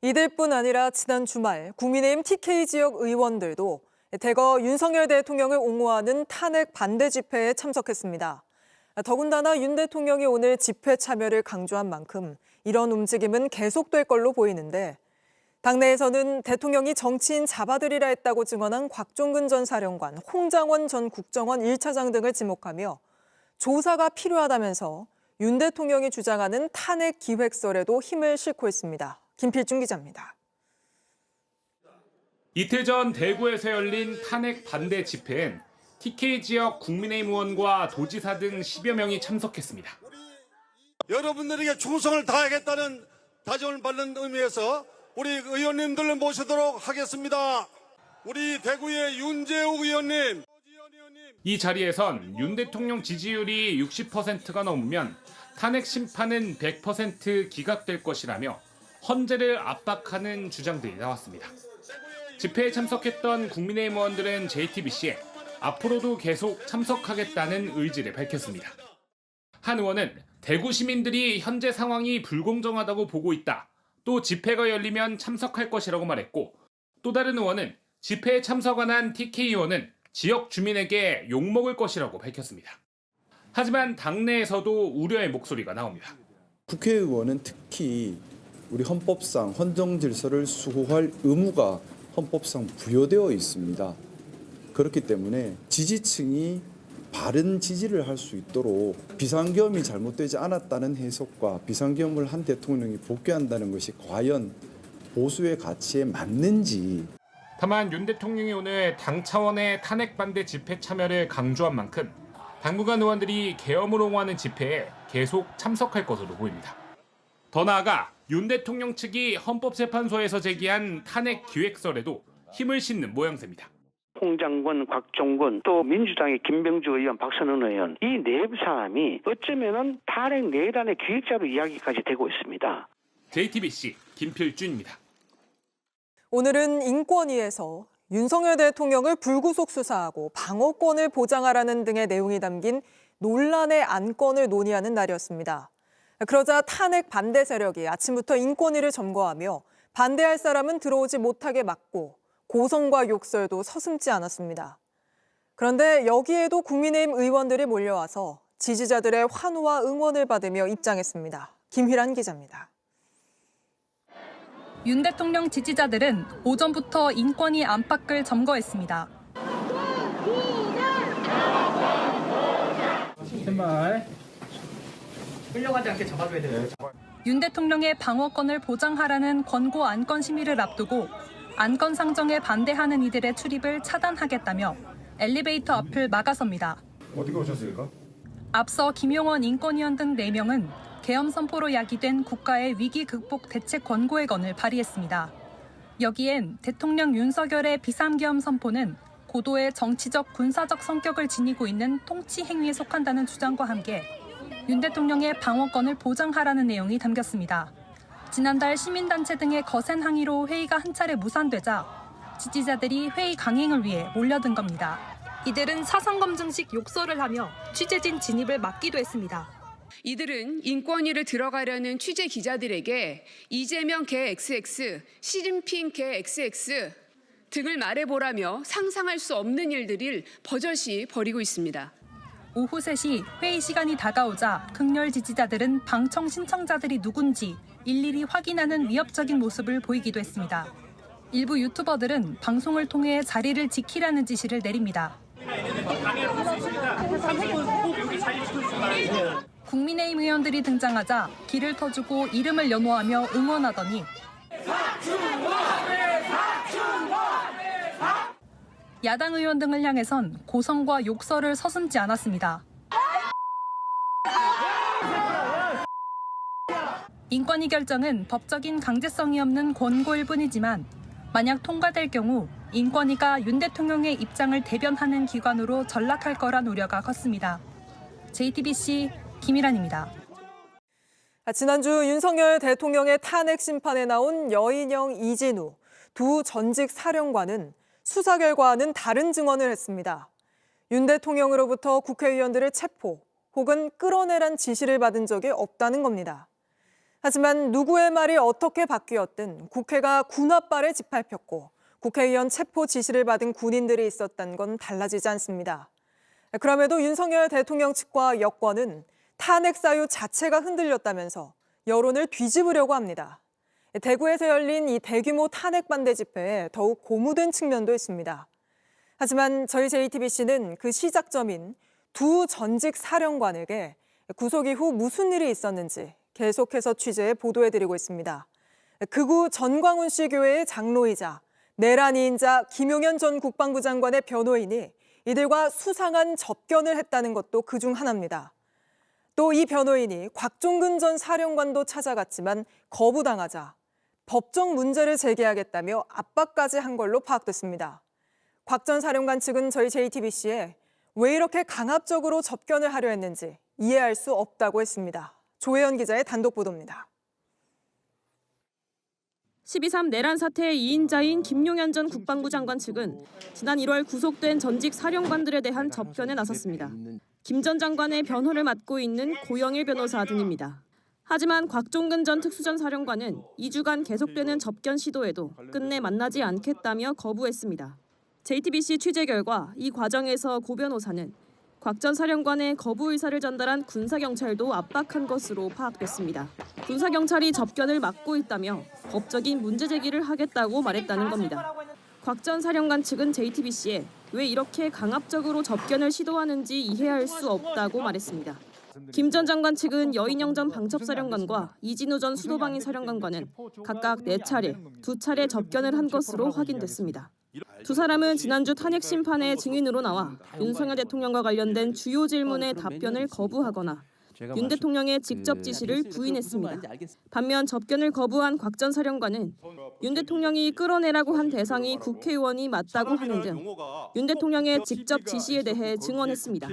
이들뿐 아니라 지난 주말 국민의힘 TK 지역 의원들도 대거 윤석열 대통령을 옹호하는 탄핵 반대 집회에 참석했습니다. 더군다나 윤 대통령이 오늘 집회 참여를 강조한 만큼 이런 움직임은 계속될 걸로 보이는데 당내에서는 대통령이 정치인 잡아들이라 했다고 증언한 곽종근 전 사령관, 홍장원 전 국정원 1차장 등을 지목하며 조사가 필요하다면서 윤 대통령이 주장하는 탄핵 기획설에도 힘을 싣고 있습니다. 김필중 기자입니다. 이틀 전 대구에서 열린 탄핵 반대 집회엔 TK 지역 국민의힘 의원과 도지사 등 10여 명이 참석했습니다. 여러분들에게 충성을 다하겠다는 다짐을 받는 의미에서 우리 의원님들을 모시도록 하겠습니다. 우리 대구의 윤재욱 의원님. 이 자리에선 윤 대통령 지지율이 60%가 넘으면 탄핵 심판은 100% 기각될 것이라며 헌재를 압박하는 주장들이 나왔습니다. 집회에 참석했던 국민의힘 의원들은 JTBC에 앞으로도 계속 참석하겠다는 의지를 밝혔습니다. 한 의원은 대구 시민들이 현재 상황이 불공정하다고 보고 있다. 또 집회가 열리면 참석할 것이라고 말했고, 또 다른 의원은 집회에 참석 안 한 TK 의원은 지역 주민에게 욕먹을 것이라고 밝혔습니다. 하지만 당내에서도 우려의 목소리가 나옵니다. 국회의원은 특히 우리 헌법상 헌정 질서를 수호할 의무가 헌법상 부여되어 있습니다. 그렇기 때문에 지지층이 바른 지지를 할 수 있도록 비상계엄이 잘못되지 않았다는 해석과 비상계엄을 한 대통령이 복귀한다는 것이 과연 보수의 가치에 맞는지. 다만 윤 대통령이 오늘 당 차원의 탄핵 반대 집회 참여를 강조한 만큼 당분간 의원들이 계엄을 옹호하는 집회에 계속 참석할 것으로 보입니다. 더 나아가 윤 대통령 측이 헌법재판소에서 제기한 탄핵 기획설에도 힘을 싣는 모양새입니다. 홍장관, 곽종근, 또 민주당의 김병주 의원, 박선원 의원 이 네 사람이 어쩌면은 탄핵 내란의 기획자로 이야기까지 되고 있습니다. JTBC 김필준입니다. 오늘은 인권위에서 윤석열 대통령을 불구속 수사하고 방어권을 보장하라는 등의 내용이 담긴 논란의 안건을 논의하는 날이었습니다. 그러자 탄핵 반대 세력이 아침부터 인권위를 점거하며 반대할 사람은 들어오지 못하게 막고 고성과 욕설도 서슴지 않았습니다. 그런데 여기에도 국민의힘 의원들이 몰려와서 지지자들의 환호와 응원을 받으며 입장했습니다. 김희란 기자입니다. 윤 대통령 지지자들은 오전부터 인권위 안팎을 점거했습니다. 제발 끌려가지 않게 잡아줘야 돼요. 윤 대통령의 방어권을 보장하라는 권고 안건 심의를 앞두고 안건 상정에 반대하는 이들의 출입을 차단하겠다며 엘리베이터 앞을 막아섭니다. 어떻게 오셨습니까? 앞서 김용원 인권위원 등 4명은 계엄 선포로 야기된 국가의 위기 극복 대책 권고의 건을 발의했습니다. 여기엔 대통령 윤석열의 비상계엄 선포는 고도의 정치적 군사적 성격을 지니고 있는 통치 행위에 속한다는 주장과 함께 윤 대통령의 방어권을 보장하라는 내용이 담겼습니다. 지난달 시민단체 등의 거센 항의로 회의가 한 차례 무산되자 지지자들이 회의 강행을 위해 몰려든 겁니다. 이들은 사상검증식 욕설을 하며 취재진 진입을 막기도 했습니다. 이들은 인권위를 들어가려는 취재 기자들에게 이재명 개 XX, 시진핑 개 XX 등을 말해보라며 상상할 수 없는 일들을 버젓이 벌이고 있습니다. 오후 3시 회의 시간이 다가오자 극렬 지지자들은 방청 신청자들이 누군지 일일이 확인하는 위협적인 모습을 보이기도 했습니다. 일부 유튜버들은 방송을 통해 자리를 지키라는 지시를 내립니다. 국민의힘 의원들이 등장하자 길을 터주고 이름을 연호하며 응원하더니 야당 의원 등을 향해선 고성과 욕설을 서슴지 않았습니다. 인권위 결정은 법적인 강제성이 없는 권고일 뿐이지만 만약 통과될 경우 인권위가 윤 대통령의 입장을 대변하는 기관으로 전락할 거란 우려가 컸습니다. JTBC 김희란입니다. 지난주 윤석열 대통령의 탄핵 심판에 나온 여인영, 이진우 두 전직 사령관은 수사 결과와는 다른 증언을 했습니다. 윤 대통령으로부터 국회의원들을 체포 혹은 끌어내란 지시를 받은 적이 없다는 겁니다. 하지만 누구의 말이 어떻게 바뀌었든 국회가 군합발에 짓밟혔고 국회의원 체포 지시를 받은 군인들이 있었다는 건 달라지지 않습니다. 그럼에도 윤석열 대통령 측과 여권은 탄핵 사유 자체가 흔들렸다면서 여론을 뒤집으려고 합니다. 대구에서 열린 이 대규모 탄핵 반대 집회에 더욱 고무된 측면도 있습니다. 하지만 저희 JTBC는 그 시작점인 두 전직 사령관에게 구속 이후 무슨 일이 있었는지 계속해서 취재해 보도해드리고 있습니다. 극우 전광훈 씨 교회의 장로이자 내란 2인자 김용현 전 국방부 장관의 변호인이 이들과 수상한 접견을 했다는 것도 그중 하나입니다. 또 이 변호인이 곽종근 전 사령관도 찾아갔지만 거부당하자 법적 문제를 제기하겠다며 압박까지 한 걸로 파악됐습니다. 곽 전 사령관 측은 저희 JTBC에 왜 이렇게 강압적으로 접견을 하려 했는지 이해할 수 없다고 했습니다. 조혜연 기자의 단독 보도입니다. 12.3 내란 사태의 2인자인 김용현 전 국방부 장관 측은 지난 1월 구속된 전직 사령관들에 대한 접견에 나섰습니다. 김 전 장관의 변호를 맡고 있는 고영일 변호사 등입니다. 하지만 곽종근 전 특수전 사령관은 2주간 계속되는 접견 시도에도 끝내 만나지 않겠다며 거부했습니다. JTBC 취재 결과 이 과정에서 고 변호사는 곽 전 사령관의 거부 의사를 전달한 군사경찰도 압박한 것으로 파악됐습니다. 군사경찰이 접견을 막고 있다며 법적인 문제 제기를 하겠다고 말했다는 겁니다. 곽 전 사령관 측은 JTBC에 왜 이렇게 강압적으로 접견을 시도하는지 이해할 수 없다고 말했습니다. 김 전 장관 측은 여인영 전 방첩사령관과 이진우 전 수도방위 사령관과는 각각 4차례, 2차례 접견을 한 것으로 확인됐습니다. 두 사람은 지난주 탄핵 심판의 증인으로 나와 윤석열 대통령과 관련된 주요 질문에 답변을 거부하거나 윤 대통령의 직접 지시를 부인했습니다. 반면 접견을 거부한 곽 전 사령관은 윤 대통령이 끌어내라고 한 대상이 국회의원이 맞다고 하는 등 윤 대통령의 직접 지시에 대해 증언했습니다.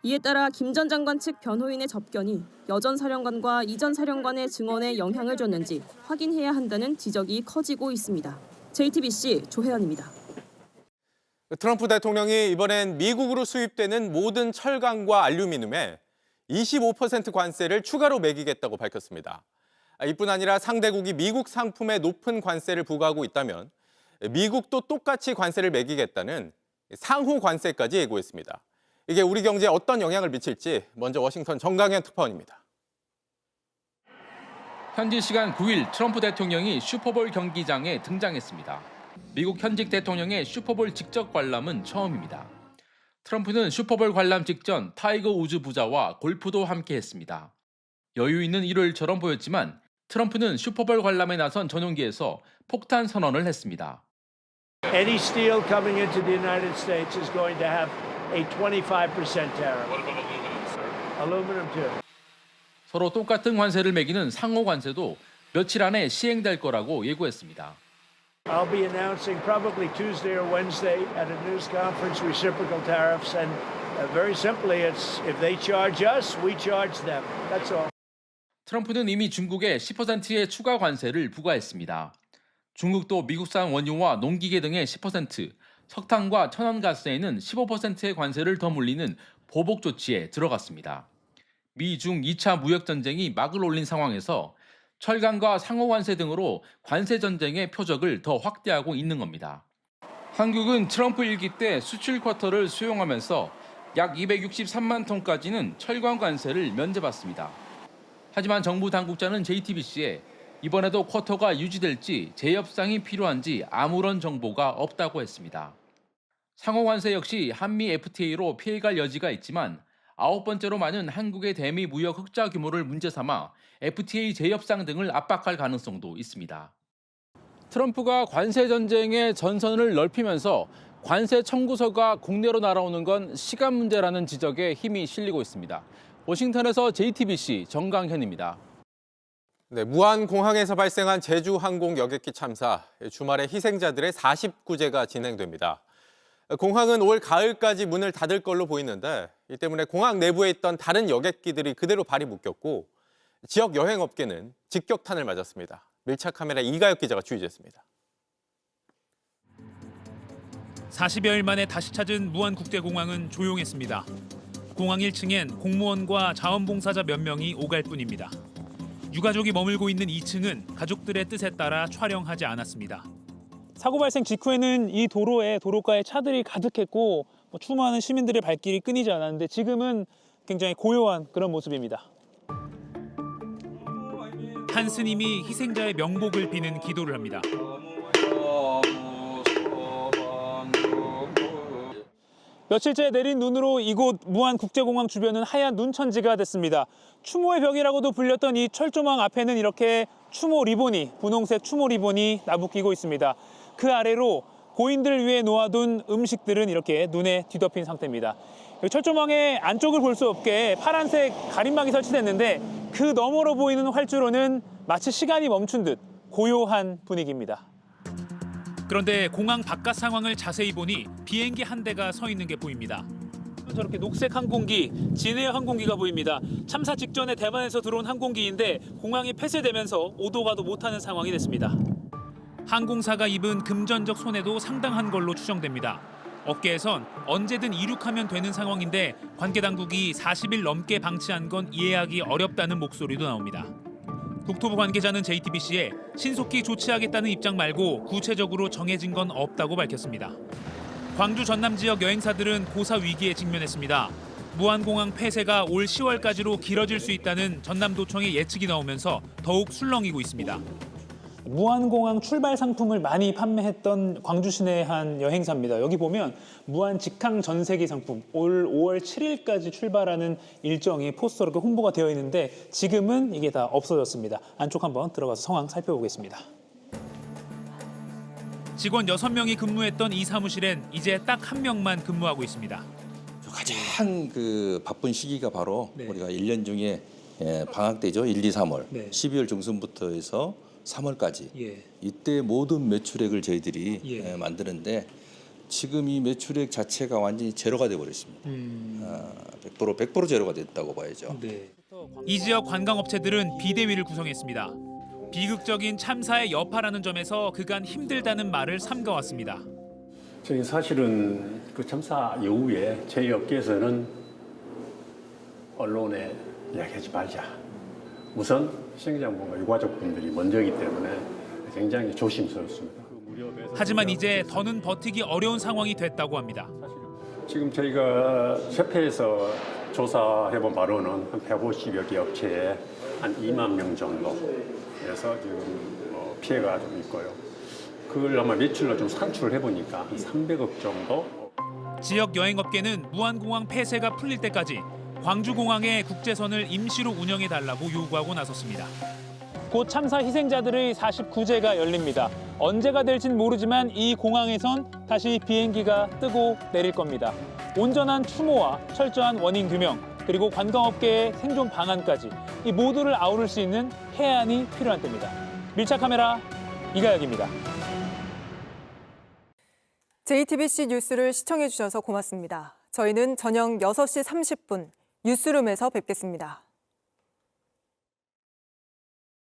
이에 따라 김 전 장관 측 변호인의 접견이 여 전 사령관과 이 전 사령관의 증언에 영향을 줬는지 확인해야 한다는 지적이 커지고 있습니다. JTBC 조혜연입니다. 트럼프 대통령이 이번엔 미국으로 수입되는 모든 철강과 알루미늄에 25% 관세를 추가로 매기겠다고 밝혔습니다. 이뿐 아니라 상대국이 미국 상품에 높은 관세를 부과하고 있다면 미국도 똑같이 관세를 매기겠다는 상호 관세까지 예고했습니다. 이게 우리 경제에 어떤 영향을 미칠지 먼저 워싱턴 정강현 특파원입니다. 현지 시간 9일 트럼프 대통령이 슈퍼볼 경기장에 등장했습니다. 미국 현직 대통령의 슈퍼볼 직접 관람은 처음입니다. 트럼프는 슈퍼볼 관람 직전 타이거 우즈 부자와 골프도 함께했습니다. 여유 있는 일요일처럼 보였지만 트럼프는 슈퍼볼 관람에 나선 전용기에서 폭탄 선언을 했습니다. Any steel coming into the United States is going to have a 25% tariff. What about aluminum, sir? Aluminum too. 서로 똑같은 관세를 매기는 상호 관세도 며칠 안에 시행될 거라고 예고했습니다. I'll be announcing probably Tuesday or Wednesday at a news conference reciprocal tariffs, and very simply, it's if they charge us, we charge them. That's all. 트럼프는 이미 중국에 10%의 추가 관세를 부과했습니다. 중국도 미국산 원유와 농기계 등의 10%, 석탄과 천연가스에는 15%의 관세를 더 물리는 보복 조치에 들어갔습니다. 미중 2차 무역 전쟁이 막을 올린 상황에서 철강과 상호 관세 등으로 관세 전쟁의 표적을 더 확대하고 있는 겁니다. 한국은 트럼프 일기 때 수출 쿼터를 수용하면서 약 263만 톤까지는 철강 관세를 면제받습니다. 하지만 정부 당국자는 JTBC에 이번에도 쿼터가 유지될지 재협상이 필요한지 아무런 정보가 없다고 했습니다. 상호 관세 역시 한미 FTA로 피해갈 여지가 있지만 9번째로 많은 한국의 대미 무역 흑자 규모를 문제 삼아 FTA 재협상 등을 압박할 가능성도 있습니다. 트럼프가 관세 전쟁의 전선을 넓히면서 관세 청구서가 국내로 날아오는 건 시간 문제라는 지적에 힘이 실리고 있습니다. 워싱턴에서 JTBC 정강현입니다. 네, 무안공항에서 발생한 제주항공 여객기 참사, 주말에 희생자들의 49제가 진행됩니다. 공항은 올 가을까지 문을 닫을 걸로 보이는데 이 때문에 공항 내부에 있던 다른 여객기들이 그대로 발이 묶였고 지역 여행업계는 직격탄을 맞았습니다. 밀착 카메라 이가혁 기자가 취재했습니다. 40여일 만에 다시 찾은 무안국제공항은 조용했습니다. 공항 1층엔 공무원과 자원봉사자 몇 명이 오갈 뿐입니다. 유가족이 머물고 있는 2층은 가족들의 뜻에 따라 촬영하지 않았습니다. 사고 발생 직후에는 이 도로가에 차들이 가득했고 추모하는 시민들의 발길이 끊이지 않았는데 지금은 굉장히 고요한 그런 모습입니다. 한 스님이 희생자의 명복을 비는 기도를 합니다. 며칠째 내린 눈으로 이곳 무안국제공항 주변은 하얀 눈천지가 됐습니다. 추모의 벽이라고도 불렸던 이 철조망 앞에는 이렇게 분홍색 추모 리본이 나부끼고 있습니다. 그 아래로 고인들을 위해 놓아둔 음식들은 이렇게 눈에 뒤덮인 상태입니다. 철조망의 안쪽을 볼 수 없게 파란색 가림막이 설치됐는데 그 너머로 보이는 활주로는 마치 시간이 멈춘 듯 고요한 분위기입니다. 그런데 공항 바깥 상황을 자세히 보니 비행기 한 대가 서 있는 게 보입니다. 저렇게 녹색 항공기, 진에어 항공기가 보입니다. 참사 직전에 대만에서 들어온 항공기인데 공항이 폐쇄되면서 오도 가도 못하는 상황이 됐습니다. 항공사가 입은 금전적 손해도 상당한 걸로 추정됩니다. 업계에선 언제든 이륙하면 되는 상황인데 관계 당국이 40일 넘게 방치한 건 이해하기 어렵다는 목소리도 나옵니다. 국토부 관계자는 JTBC에 신속히 조치하겠다는 입장 말고 구체적으로 정해진 건 없다고 밝혔습니다. 광주 전남 지역 여행사들은 고사 위기에 직면했습니다. 무안공항 폐쇄가 올 10월까지로 길어질 수 있다는 전남도청의 예측이 나오면서 더욱 술렁이고 있습니다. 무안공항 출발 상품을 많이 판매했던 광주 시내의 한 여행사입니다. 여기 보면 무안 직항 전세기 상품 올 5월 7일까지 출발하는 일정이 포스터로 이렇게 홍보가 되어 있는데 지금은 이게 다 없어졌습니다. 안쪽 한번 들어가서 상황 살펴보겠습니다. 직원 6명이 근무했던 이 사무실엔 이제 딱 1명만 근무하고 있습니다. 가장 바쁜 시기가 바로 우리가 1년 중에 방학 때죠. 1, 2, 3월. 12월 중순부터 해서 3월까지. 이때 모든 매출액을 저희들이 만드는데 지금 이 매출액 자체가 완전히 제로가 돼버렸습니다. 100% 제로가 됐다고 봐야죠. 이 지역 관광업체들은 비대위를 구성했습니다. 비극적인 참사의 여파라는 점에서 그간 힘들다는 말을 삼가왔습니다. 저희 사실은 그 참사 이후에 저희 업계에서는 언론에 이야기하지 말자. 우선 희생자분과 유가족분들이 먼저이기 때문에 굉장히 조심스럽습니다. 하지만 이제 더는 버티기 어려운 상황이 됐다고 합니다. 지금 저희가 협회에서 조사해본 바로는 한 150여 개 업체에 한 2만 명 정도 그래서 지금 피해가 좀 있고요. 그걸 아마 매출로 좀 산출을 해보니까 한 300억 정도. 지역 여행업계는 무안공항 폐쇄가 풀릴 때까지 광주공항의 국제선을 임시로 운영해달라고 요구하고 나섰습니다. 곧 참사 희생자들의 49제가 열립니다. 언제가 될진 모르지만 이 공항에선 다시 비행기가 뜨고 내릴 겁니다. 온전한 추모와 철저한 원인 규명, 그리고 관광업계의 생존 방안까지 이 모두를 아우를 수 있는 해안이 필요한 때입니다. 밀착 카메라 이가혁입니다. JTBC 뉴스를 시청해 주셔서 고맙습니다. 저희는 저녁 6시 30분 뉴스룸에서 뵙겠습니다.